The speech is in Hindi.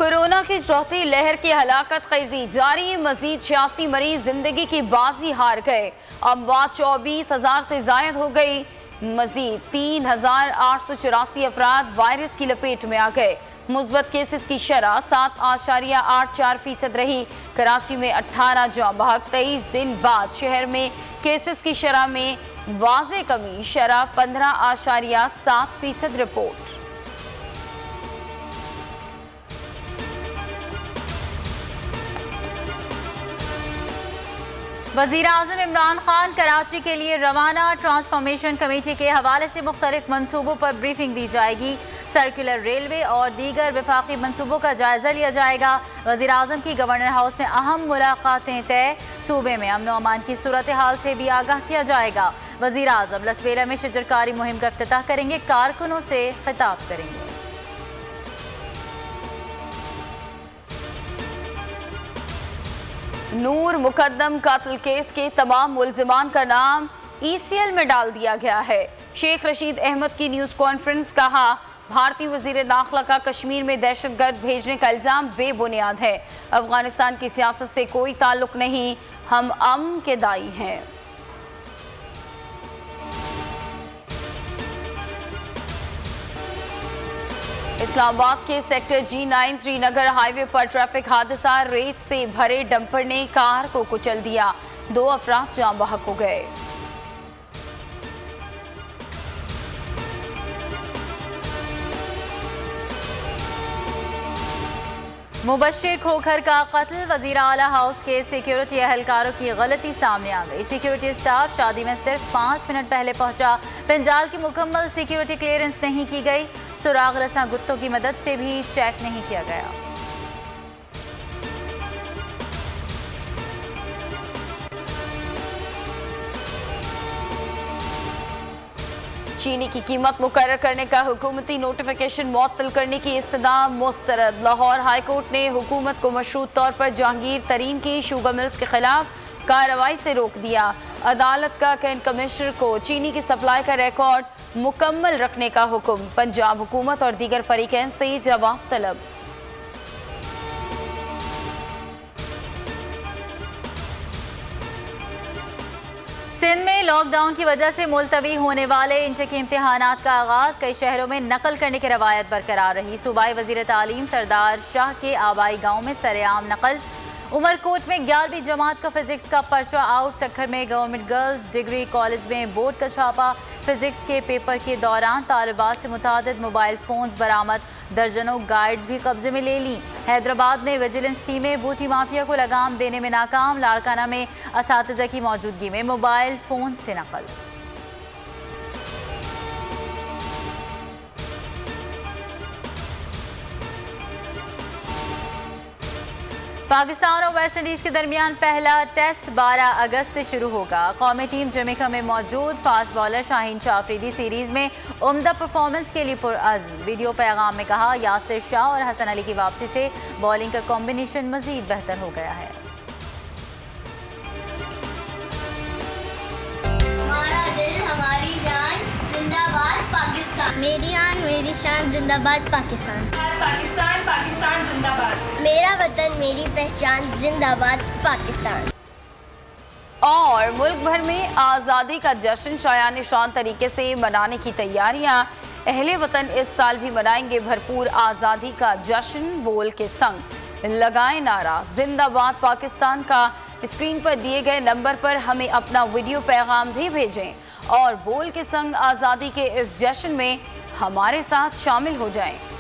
कोरोना की चौथी लहर की हलाकत खेजी जारी, मजीद 86 मरीज जिंदगी की बाजी हार गए। अमवात 24,000 से जायद हो गई। मजीद 3,884 अफराद वायरस की लपेट में आ गए। मुस्बत केसेस की शरह 7.84% रही। कराची में 18 जाँ बहक। 23 दिन बाद शहर में केसेस की शरह में वाज़े कमी, शरह 15.7% रिपोर्ट। वज़ीर आज़म इमरान खान कराची के लिए रवाना। ट्रांसफॉर्मेशन कमेटी के हवाले से मुख्तलिफ मनसूबों पर ब्रीफिंग दी जाएगी। सर्कुलर रेलवे और दीगर वफाकी मनसूबों का जायजा लिया जाएगा। वज़ीर आज़म की गवर्नर हाउस में अहम मुलाकातें तय। सूबे में अमन व अमान की सूरत हाल से भी आगाह किया जाएगा। वज़ीर आज़म लसबेला में शजरकारी मुहिम का इफ्तिताह करेंगे। कारकुनों से खिताब करेंगे। नूर मुकद्दम कातिल केस के तमाम मुल्जिमान का नाम ECL में डाल दिया गया है। शेख रशीद अहमद की न्यूज़ कॉन्फ्रेंस। कहा, भारतीय वज़ीर दाखिला का कश्मीर में दहशतगर्द भेजने का इल्ज़ाम बेबुनियाद है। अफगानिस्तान की सियासत से कोई ताल्लुक नहीं, हम अमन के दाई हैं। इस्लामाबाद के सेक्टर G9 श्रीनगर हाईवे पर ट्रैफिक हादसा। रेत से भरे डंपर ने कार को कुचल दिया। 2 अफराद जाँ बहक हो गए। मुबश्शिर खोखर का कत्ल। वज़ीर आला हाउस के सिक्योरिटी एहलकारों की गलती सामने आ गई। सिक्योरिटी स्टाफ शादी में सिर्फ 5 मिनट पहले पहुंचा। पंडाल की मुकम्मल सिक्योरिटी क्लियरेंस नहीं की गई। सुराग रसा गुत्तों की मदद से भी चेक नहीं किया गया। चीनी की कीमत मुकर्रर करने का हुकूमती नोटिफिकेशन मुअत्तल करने की इस्तदा मुस्तरद। लाहौर हाई कोर्ट ने हुकूमत को मशरूत तौर पर जहांगीर तरीन की शुगर मिल्स के खिलाफ कार्रवाई से रोक दिया। अदालत का कैंट कमिश्नर को चीनी की सप्लाई का रिकॉर्ड मुकम्मल रखने का हुक्म। पंजाब हुकूमत और दीगर फरीकैन से जवाब तलब। सिंध में लॉकडाउन की वजह से मुलतवी होने वाले इंटर के इम्तिहानात का आगाज। कई शहरों में नकल करने की रवायत बरकरार रही। सूबाई वजीर तालीम सरदार शाह के आबाई गाँव में सरेआम नकल। उमरकोट में 11वीं जमात का फिजिक्स का पर्चा आउट। सक्खर में गवर्नमेंट गर्ल्स डिग्री कॉलेज में बोर्ड का छापा। फिजिक्स के पेपर के दौरान तालिबात से मुतादिद मोबाइल फोन्स बरामद। दर्जनों गाइड्स भी कब्जे में ले ली। हैदराबाद में विजिलेंस टीमें बूटी माफिया को लगाम देने में नाकाम। लाड़काना में असातिज़ा की मौजूदगी में मोबाइल फोन से नकल। पाकिस्तान और वेस्ट इंडीज़ के दरमियान पहला टेस्ट 12 अगस्त से शुरू होगा। कौमी टीम जमैका में मौजूद। Fast bowler Shaheen Shah Afridi series में उम्दा परफॉर्मेंस के लिए पुरअज़्म। वीडियो पैगाम में कहा, यासिर शाह और हसन अली की वापसी से बॉलिंग का कॉम्बिनेशन मजीद बेहतर हो गया है। हमारा दिल हमारी जान जिंदाबाद पाकिस्तान। मेरी आन मेरी शान जिंदाबाद पाकिस्तान। पाकिस्तान पाकिस्तान जिंदाबाद। मेरा वतन मेरी पहचान जिंदाबाद पाकिस्तान। और मुल्क भर में आज़ादी का जश्न शायान निशान तरीके से मनाने की तैयारियां। अहले वतन इस साल भी मनाएंगे भरपूर आज़ादी का जश्न। बोल के संग लगाए नारा जिंदाबाद पाकिस्तान का। स्क्रीन पर दिए गए नंबर पर हमें अपना वीडियो पैगाम भी भेजें और बोल के संग आज़ादी के इस जश्न में हमारे साथ शामिल हो जाएं।